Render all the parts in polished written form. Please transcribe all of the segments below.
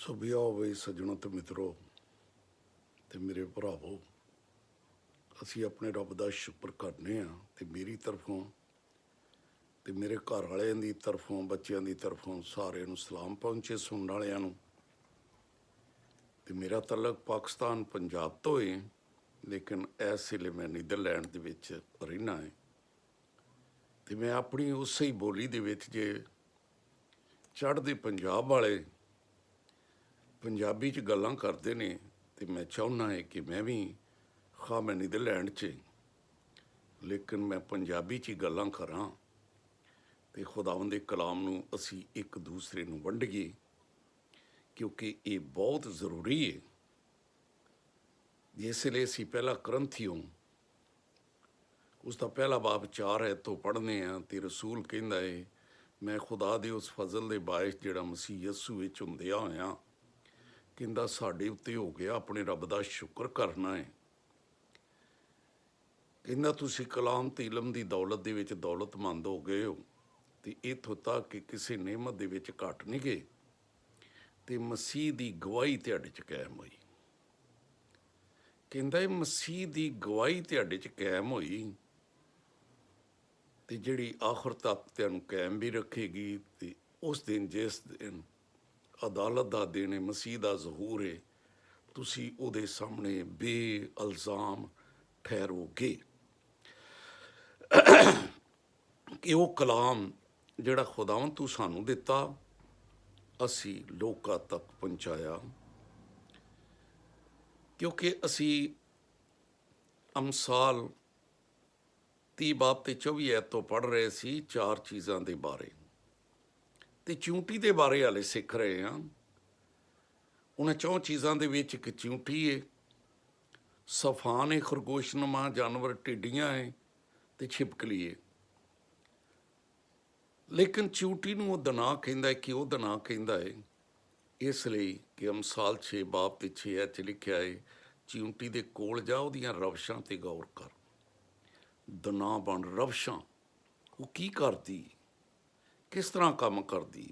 ਸੋ ਵਿਆਹ ਹੋਵੇ ਸੱਜਣੋ ਤੇ ਮਿੱਤਰੋ ਤੇ ਮੇਰੇ ਭਰਾਵੋ, ਅਸੀਂ ਆਪਣੇ ਰੱਬ ਦਾ ਸ਼ੁਕਰ ਕਰਨੇ ਆ ਤੇ ਮੇਰੀ ਤਰਫੋਂ ਤੇ ਮੇਰੇ ਘਰ ਵਾਲਿਆਂ ਦੀ ਤਰਫੋਂ, ਬੱਚਿਆਂ ਦੀ ਤਰਫੋਂ ਸਾਰਿਆਂ ਨੂੰ ਸਲਾਮ ਪਹੁੰਚੇ ਸੁਣਨ ਵਾਲਿਆਂ ਨੂੰ। ਤੇ ਮੇਰਾ ਤਲਕ ਪਾਕਿਸਤਾਨ ਪੰਜਾਬ ਤੋਂ ਹੈ, ਲੇਕਿਨ ਇਸ ਵੇਲੇ ਮੈਂ ਨੀਦਰਲੈਂਡ ਦੇ ਵਿੱਚ ਰਹਿਣਾ ਹੈ। ਤੇ ਮੈਂ ਆਪਣੀ ਉਸੇ ਹੀ ਬੋਲੀ ਦੇ ਵਿੱਚ, ਜੇ ਚੜ੍ਹਦੇ ਪੰਜਾਬ ਵਾਲੇ ਪੰਜਾਬੀ 'ਚ ਗੱਲਾਂ ਕਰਦੇ ਨੇ ਤੇ ਮੈਂ ਚਾਹੁੰਦਾ ਹੈ ਕਿ ਮੈਂ ਵੀ ਮੈਂ ਨੀਦਰਲੈਂਡ 'ਚ, ਲੇਕਿਨ ਮੈਂ ਪੰਜਾਬੀ 'ਚ ਹੀ ਗੱਲਾਂ ਕਰਾਂ ਤੇ ਖੁਦਾਵੰਦ ਦੇ ਕਲਾਮ ਨੂੰ ਅਸੀਂ ਇੱਕ ਦੂਸਰੇ ਨੂੰ ਵੰਡੀਏ, ਕਿਉਂਕਿ ਇਹ ਬਹੁਤ ਜ਼ਰੂਰੀ ਹੈ। ਜਿਸ ਲਈ ਅਸੀਂ ਪਹਿਲਾ ਕਰੰਥੀਓ ਉਸ ਦਾ ਪਹਿਲਾ ਬਾਬ 4 ਹੈ ਤੋਂ ਪੜ੍ਹਨੇ ਆ ਤੇ ਰਸੂਲ ਕਹਿੰਦਾ ਹੈ, ਮੈਂ ਖੁਦਾ ਦੇ ਉਸ ਫਜ਼ਲ ਦੇ ਬਾਇਸ ਜਿਹੜਾ ਮਸੀਹ ਯਸੂ ਵਿੱਚ ਹੁੰਦਿਆਂ ਹੋਇਆਂ ਕਹਿੰਦਾ ਸਾਡੇ ਉੱਤੇ ਹੋ ਗਿਆ, ਆਪਣੇ ਰੱਬ ਦਾ ਸ਼ੁਕਰ ਕਰਨਾ ਹੈ। ਕਹਿੰਦਾ ਤੁਸੀਂ ਕਲਾਮ ਤੇ ਇਲਮ ਦੀ ਦੌਲਤ ਦੇ ਵਿੱਚ ਦੌਲਤਮੰਦ ਹੋ ਗਏ ਹੋ ਤੇ ਇੱਥੋਂ ਤੱਕ ਕਿ ਕਿਸੇ ਨਿਅਮਤ ਦੇ ਵਿੱਚ ਘੱਟ ਨਹੀਂ ਗਏ ਤੇ ਮਸੀਹ ਦੀ ਗਵਾਹੀ ਤੁਹਾਡੇ 'ਚ ਕਾਇਮ ਹੋਈ। ਕਹਿੰਦਾ ਇਹ ਮਸੀਹ ਦੀ ਗਵਾਹੀ ਤੁਹਾਡੇ 'ਚ ਕਾਇਮ ਹੋਈ ਤੇ ਜਿਹੜੀ ਆਖਰ ਤੱਕ ਤੁਹਾਨੂੰ ਕਾਇਮ ਵੀ ਰੱਖੇਗੀ। ਤੇ ਉਸ ਦਿਨ, ਜਿਸ ਦਿਨ ਅਦਾਲਤ ਦਾ ਦਿਨ ਹੈ, ਮਸੀਹ ਦਾ ਜ਼ਹੂਰ ਹੈ, ਤੁਸੀਂ ਉਹਦੇ ਸਾਹਮਣੇ ਬੇਇਲਜ਼ਾਮ ਠਹਿਰੋਗੇ। ਕਿ ਉਹ ਕਲਾਮ ਜਿਹੜਾ ਖੁਦਾਵੰਦ ਤੂੰ ਸਾਨੂੰ ਦਿੱਤਾ ਅਸੀਂ ਲੋਕਾਂ ਤੱਕ ਪਹੁੰਚਾਇਆ, ਕਿਉਂਕਿ ਅਸੀਂ ਅਮਸਾਲ 30 ਬਾਬ ਤੇ 24 ਐਤ ਤੋਂ ਪੜ੍ਹ ਰਹੇ ਸੀ 4 ਚੀਜ਼ਾਂ ਦੇ ਬਾਰੇ ਤੇ ਚਿਊਂਟੀ ਦੇ ਬਾਰੇ ਹਾਲੇ ਸਿੱਖ ਰਹੇ ਹਾਂ। ਉਹਨਾਂ 4 ਚੀਜ਼ਾਂ ਦੇ ਵਿੱਚ ਇੱਕ ਚਿਊਂਟੀ ਹੈ, ਸਫਾਨ ਹੈ, ਖਰਗੋਸ਼ਨੁਮਾ ਜਾਨਵਰ, ਟਿੱਡੀਆਂ ਹੈ ਤੇ ਛਿਪਕਲੀ ਹੈ। ਲੇਕਿਨ ਚਿਊਂਟੀ ਨੂੰ ਉਹ ਦਨਾ ਕਹਿੰਦਾ ਹੈ। ਕਿ ਉਹ ਦਨਾ ਕਹਿੰਦਾ ਹੈ ਇਸ ਲਈ ਕਿ ਅਮਸਾਲ 6 ਬਾਬ ਤੇ 6 ਐਤ 'ਚ ਲਿਖਿਆ ਹੈ, ਚਿਊਂਟੀ ਦੇ ਕੋਲ ਜਾ, ਉਹਦੀਆਂ ਰਵਸ਼ਾਂ ਤੇ ਗੌਰ ਕਰ। ਦਨਾ ਬਣ ਰਵਸ਼ਾਂ, ਉਹ ਕੀ ਕਰਦੀ, ਕਿਸ ਤਰ੍ਹਾਂ ਕੰਮ ਕਰਦੀ।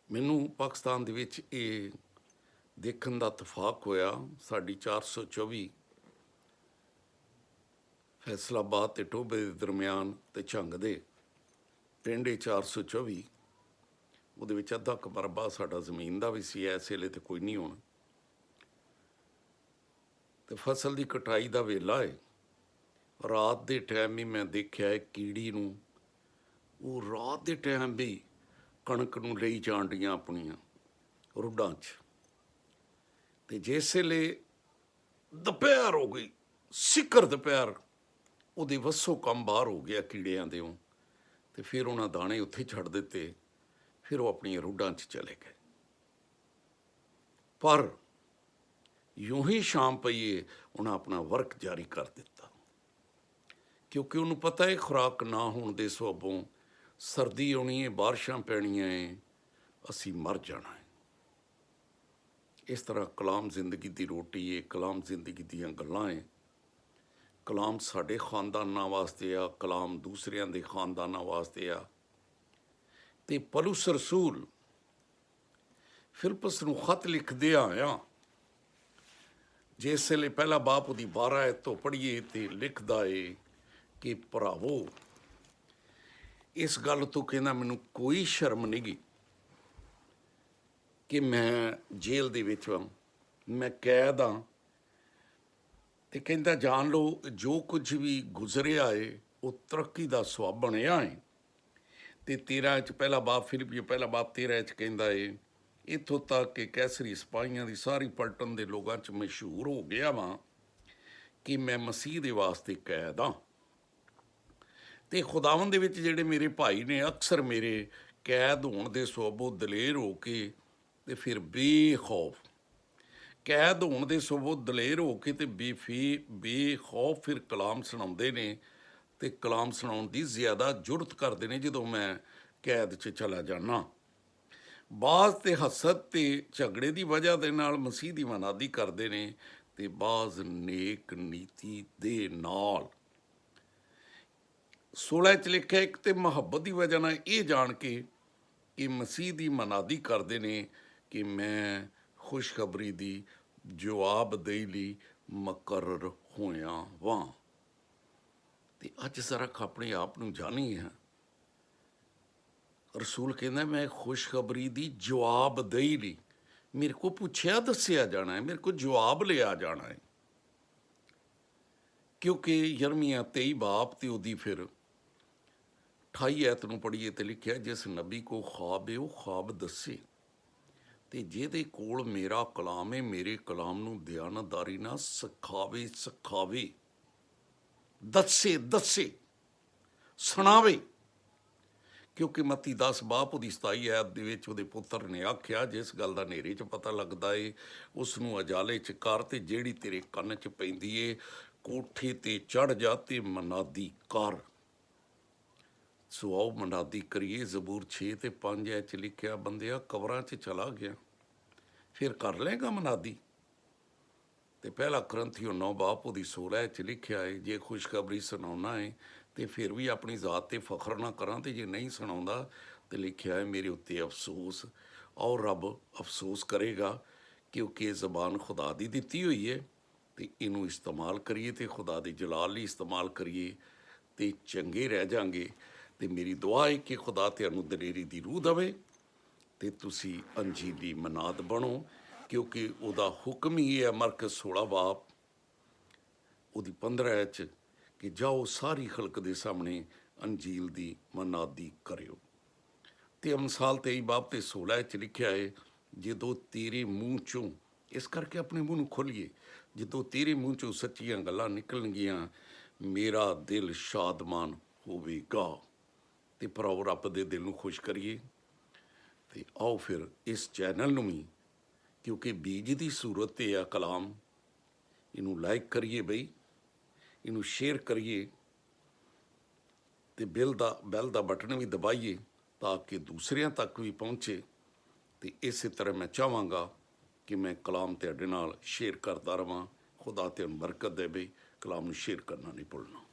ਮੈਨੂੰ ਪਾਕਿਸਤਾਨ ਦੇ ਵਿੱਚ ਇਹ ਦੇਖਣ ਦਾ ਇਤਫਾਕ ਹੋਇਆ। ਸਾਡੀ 424 ਫੈਸਲਾਬਾਦ ਤੇ ਟੋਭੇ ਦੇ ਦਰਮਿਆਨ ਤੇ ਝੰਗ ਦੇ ਪਿੰਡ 424, ਉਹਦੇ ਵਿੱਚ ਅੱਧਾ ਕੁ ਮਰਬਾ ਸਾਡਾ ਜ਼ਮੀਨ ਦਾ ਵੀ ਸੀ। ਇਸ ਵੇਲੇ ਤੇ ਕੋਈ ਨਹੀਂ ਹੋਣਾ ਤੇ ਫਸਲ ਦੀ ਕਟਾਈ ਦਾ ਵੇਲਾ ਹੈ। ਰਾਤ ਦੇ ਟਾਈਮ ਵੀ ਮੈਂ ਦੇਖਿਆ ਹੈ ਕੀੜੀ ਨੂੰ, ਉਹ ਰਾਤ ਦੇ ਟਾਈਮ ਵੀ ਕਣਕ ਨੂੰ ਲਈ ਜਾਣ ਡੀਆਂ ਆਪਣੀਆਂ ਰੁੱਡਾਂ 'ਚ। ਤੇ ਜਿਸ ਵੇਲੇ ਦੁਪਹਿਰ ਹੋ ਗਈ, ਸਿਖਰ ਦੁਪਹਿਰ, ਉਹਦੇ ਵੱਸੋਂ ਕੰਮ ਬਾਹਰ ਹੋ ਗਿਆ ਕੀੜਿਆਂ ਦੇ, ਤੇ ਫਿਰ ਉਹਨਾਂ ਦਾਣੇ ਉੱਥੇ ਛੱਡ ਦਿੱਤੇ, ਫਿਰ ਉਹ ਆਪਣੀਆਂ ਰੁੱਡਾਂ 'ਚ ਚਲੇ ਗਏ। ਪਰ ਯੂੰ ਹੀ ਸ਼ਾਮ ਪਈਏ ਉਹਨਾਂ ਆਪਣਾ ਵਰਕ ਜਾਰੀ ਕਰ ਦਿੱਤਾ, ਕਿਉਂਕਿ ਉਹਨੂੰ ਪਤਾ ਹੈ ਖੁਰਾਕ ਨਾ ਹੋਣ ਦੇ ਸਬਬੋਂ ਸਰਦੀ ਆਉਣੀ ਹੈ, ਬਾਰਿਸ਼ਾਂ ਪੈਣੀਆਂ ਹੈ, ਅਸੀਂ ਮਰ ਜਾਣਾ ਹੈ। ਇਸ ਤਰ੍ਹਾਂ ਕਲਾਮ ਜ਼ਿੰਦਗੀ ਦੀ ਰੋਟੀ ਹੈ, ਕਲਾਮ ਜ਼ਿੰਦਗੀ ਦੀਆਂ ਗੱਲਾਂ ਹੈ। ਕਲਾਮ ਸਾਡੇ ਖਾਨਦਾਨਾਂ ਵਾਸਤੇ ਆ, ਕਲਾਮ ਦੂਸਰਿਆਂ ਦੇ ਖਾਨਦਾਨਾਂ ਵਾਸਤੇ ਆ। ਤੇ ਪੌਲੁਸ ਰਸੂਲ ਫਿਲਿਪਸ ਨੂੰ ਖਤ ਲਿਖਦੇ ਆਇਆ, ਜਿਸ ਵੇਲੇ ਪਹਿਲਾ ਬਾਪ ਉਹਦੀ 12 ਐਤ ਤੋਂ ਪੜ੍ਹੀਏ ਤੇ ਲਿਖਦਾ ਏ ਕਿ ਭਰਾਵੋ, ਇਸ ਗੱਲ ਤੋਂ ਕਹਿੰਦਾ ਮੈਨੂੰ ਕੋਈ ਸ਼ਰਮ ਨਹੀਂ ਗੀ ਕਿ ਮੈਂ ਜੇਲ੍ਹ ਦੇ ਵਿੱਚ ਹਾਂ, ਮੈਂ ਕੈਦ ਹਾਂ। ਤੇ ਕਹਿੰਦਾ ਜਾਣ ਲਓ ਜੋ ਕੁਝ ਵੀ ਗੁਜ਼ਰਿਆ ਏ ਉਹ ਤਰੱਕੀ ਦਾ ਸਬੱਬ ਬਣਿਆ ਏ। ਤੇ 13 'ਚ ਪਹਿਲਾ ਬਾਪ, ਫਿਲਿਪੀਓ ਪਹਿਲਾ ਬਾਪ 13 'ਚ ਕਹਿੰਦਾ ਏ, ਇੱਥੋਂ ਤੱਕ ਕਿ ਕੈਸਰੀ ਸਿਪਾਹੀਆਂ ਦੀ ਸਾਰੀ ਪਲਟਨ ਦੇ ਲੋਕਾਂ 'ਚ ਮਸ਼ਹੂਰ ਹੋ ਗਿਆ ਵਾਂ ਕਿ ਮੈਂ ਮਸੀਹ ਦੇ ਵਾਸਤੇ ਕੈਦ ਹਾਂ। ਤੇ ਖੁਦਾਵੰਦ ਦੇ ਵਿੱਚ ਜਿਹੜੇ ਮੇਰੇ ਭਾਈ ਨੇ, ਅਕਸਰ ਮੇਰੇ ਕੈਦ ਹੋਣ ਦੇ ਸਬਬੋਂ ਦਲੇਰ ਹੋ ਕੇ ਤੇ ਫਿਰ ਬੇਖੌਫ, ਕੈਦ ਹੋਣ ਦੇ ਸਬਬੋਂ ਦਲੇਰ ਹੋ ਕੇ ਤੇ ਬੇਖੌਫ ਫਿਰ ਕਲਾਮ ਸੁਣਾਉਂਦੇ ਨੇ। ਤੇ ਕਲਾਮ ਸੁਣਾਉਣ ਦੀ ਜ਼ਿਆਦਾ ਜੁਰਤ ਕਰਦੇ ਨੇ ਜਦੋਂ ਮੈਂ ਕੈਦ 'ਚ ਚਲਾ ਜਾਂਦਾ। ਬਾਜ਼ ਤੇ ਹਸਦ ਤੇ ਝਗੜੇ ਦੀ ਵਜ੍ਹਾ ਦੇ ਨਾਲ ਮਸੀਹ ਦੀ ਮਨਾਦੀ ਕਰਦੇ ਨੇ ਤੇ ਬਾਜ਼ ਨੇਕ ਨੀਤੀ ਦੇ ਨਾਲ। 16 'ਚ ਲਿਖਿਆ, ਇੱਕ ਤੇ ਮੁਹੱਬਤ ਦੀ ਵਜ੍ਹਾ ਨਾਲ ਇਹ ਜਾਣ ਕੇ ਕਿ ਮਸੀਹ ਦੀ ਮਨਾਦੀ ਕਰਦੇ ਨੇ ਕਿ ਮੈਂ ਖੁਸ਼ਖਬਰੀ ਦੀ ਜਵਾਬਦੇਹੀ ਲਈ ਮੁਕਰਰ ਹੋਇਆ ਵਾਂ। ਤੇ ਅੱਜ ਜ਼ਰਾ ਆਪਣੇ ਆਪ ਨੂੰ ਜਾਣੀ ਹੈ। ਰਸੂਲ ਕਹਿੰਦਾ ਮੈਂ ਖੁਸ਼ਖਬਰੀ ਦੀ ਜਵਾਬਦੇਹੀ ਲਈ, ਮੇਰੇ ਕੋਲ ਪੁੱਛਿਆ ਦੱਸਿਆ ਜਾਣਾ ਹੈ, ਮੇਰੇ ਕੋਲ ਜਵਾਬ ਲਿਆ ਜਾਣਾ ਹੈ। ਕਿਉਂਕਿ ਯਰਮੀਆ 23 ਬਾਬ ਤੇ ਉਹਦੀ ਫਿਰ 28 ਐਤ ਨੂੰ ਪੜ੍ਹੀਏ ਤੇ ਲਿਖਿਆ, ਜਿਸ ਨਬੀ ਕੋ ख्वाब ਹੈ ਉਹ ख्वाब ਦੱਸੇ, ਤੇ ਜਿਹਦੇ ਕੋਲ ਮੇਰਾ ਕਲਾਮ ਹੈ ਮੇਰੇ ਕਲਾਮ ਨੂੰ ਦਿਆਨਤਦਾਰੀ ਨਾਲ ਸਿਖਾਵੇ, ਦੱਸੇ ਸੁਣਾਵੇ। ਕਿਉਂਕਿ ਮੱਤੀ 10 ਬਾਬ ਉਹਦੀ 27 ਐਤ ਦੇ ਵਿੱਚ ਉਹਦੇ ਪੁੱਤਰ ਨੇ ਆਖਿਆ, ਜਿਸ ਗੱਲ ਦਾ ਹਨੇਰੇ 'ਚ ਪਤਾ ਲੱਗਦਾ ਏ ਉਸ ਨੂੰ ਅਜਾਲੇ 'ਚ ਕਰ, ਤੇ ਜਿਹੜੀ ਤੇਰੇ ਕੰਨ 'ਚ ਪੈਂਦੀ ਏ ਕੋਠੇ ਤੇ ਚੜ੍ਹ ਜਾ ਤੇ ਮਨਾਦੀ ਕਰ। ਸੋ ਆਓ ਮਨਾਦੀ ਕਰੀਏ। ਜ਼ਬੂਰ 6 ਤੇ 5 ਐ 'ਚ ਲਿਖਿਆ, ਬੰਦਿਆ ਕਬਰਾਂ 'ਚ ਚਲਾ ਗਿਆ ਫਿਰ ਕਰ ਲਏਗਾ ਮਨਾਦੀ। ਤੇ ਪਹਿਲਾ ਕਰੰਥੀਓ 9 ਬਾਬ ਉਹਦੀ 16 'ਚ ਲਿਖਿਆ ਹੈ, ਜੇ ਖੁਸ਼ਖਬਰੀ ਸੁਣਾਉਣਾ ਹੈ ਤੇ ਫਿਰ ਵੀ ਆਪਣੀ ਜ਼ਾਤ ਤੇ ਫਖਰ ਨਾ ਕਰਾਂ, ਤੇ ਜੇ ਨਹੀਂ ਸੁਣਾਉਂਦਾ ਤੇ ਲਿਖਿਆ ਹੈ ਮੇਰੇ ਉੱਤੇ ਅਫਸੋਸ। ਔਰ ਰੱਬ ਅਫਸੋਸ ਕਰੇਗਾ, ਕਿਉਂਕਿ ਇਹ ਜ਼ਬਾਨ ਖੁਦਾ ਦੀ ਦਿੱਤੀ ਹੋਈ ਹੈ, ਤੇ ਇਹਨੂੰ ਇਸਤੇਮਾਲ ਕਰੀਏ ਤੇ ਖੁਦਾ ਦੇ ਜਲਾਲ ਲਈ ਇਸਤੇਮਾਲ ਕਰੀਏ ਤੇ ਚੰਗੇ ਰਹਿ ਜਾਵਾਂਗੇ। ਤੇ ਮੇਰੀ ਦੁਆ ਹੈ ਕਿ ਖੁਦਾ ਤੁਹਾਨੂੰ ਦਲੇਰੀ ਦੀ ਰੂਹ ਦੇਵੇ ਤੇ ਤੁਸੀਂ ਅੰਜੀਲੀ ਮਨਾਦ ਬਣੋ, ਕਿਉਂਕਿ ਉਹਦਾ ਹੁਕਮ ਹੀ ਹੈ ਮਰਕਜ਼ 16 ਬਾਬ ਉਹਦੀ 15 ਐਤ 'ਚ ਕਿ ਜਾਓ ਸਾਰੀ ਖਲਕ ਦੇ ਸਾਹਮਣੇ ਅੰਜੀਲ ਦੀ ਮਨਾਦੀ ਕਰਿਓ। ਤੇ ਅਮਸਾਲ 23 ਬਾਬ ਤੇ 16 'ਚ ਲਿਖਿਆ ਹੈ, ਜਦੋਂ ਤੇਰੇ ਮੂੰਹ 'ਚੋਂ, ਇਸ ਕਰਕੇ ਆਪਣੇ ਮੂੰਹ ਨੂੰ ਖੋਲੀਏ, ਜਦੋਂ ਤੇਰੇ ਮੂੰਹ 'ਚੋਂ ਸੱਚੀਆਂ ਗੱਲਾਂ ਨਿਕਲਣਗੀਆਂ ਮੇਰਾ ਦਿਲ ਸ਼ਾਦਮਾਨ ਹੋਵੇਗਾ। ਤੇ ਭਰਾਓ ਰੱਬ ਦੇ ਦਿਲ ਨੂੰ ਖੁਸ਼ ਕਰੀਏ। ਤੇ ਆਓ ਫਿਰ ਇਸ ਚੈਨਲ ਨੂੰ ਵੀ, ਕਿਉਂਕਿ ਬੀਜ ਦੀ ਸੂਰਤ 'ਤੇ ਆ ਕਲਾਮ, ਇਹਨੂੰ ਲਾਈਕ ਕਰੀਏ ਬਈ, ਇਹਨੂੰ ਸ਼ੇਅਰ ਕਰੀਏ ਤੇ ਬੈਲ ਦਾ ਬਟਨ ਵੀ ਦਬਾਈਏ ਤਾਂ ਕਿ ਦੂਸਰਿਆਂ ਤੱਕ ਵੀ ਪਹੁੰਚੇ। ਤੇ ਇਸੇ ਤਰ੍ਹਾਂ ਮੈਂ ਚਾਹਾਂਗਾ ਕਿ ਮੈਂ ਕਲਾਮ ਤੁਹਾਡੇ ਨਾਲ ਸ਼ੇਅਰ ਕਰਦਾ ਰਵਾਂ। ਖੁਦਾ ਤੁਹਾਨੂੰ ਬਰਕਤ ਦੇਵੇ। ਕਲਾਮ ਨੂੰ ਸ਼ੇਅਰ ਕਰਨਾ ਨਹੀਂ ਭੁੱਲਣਾ।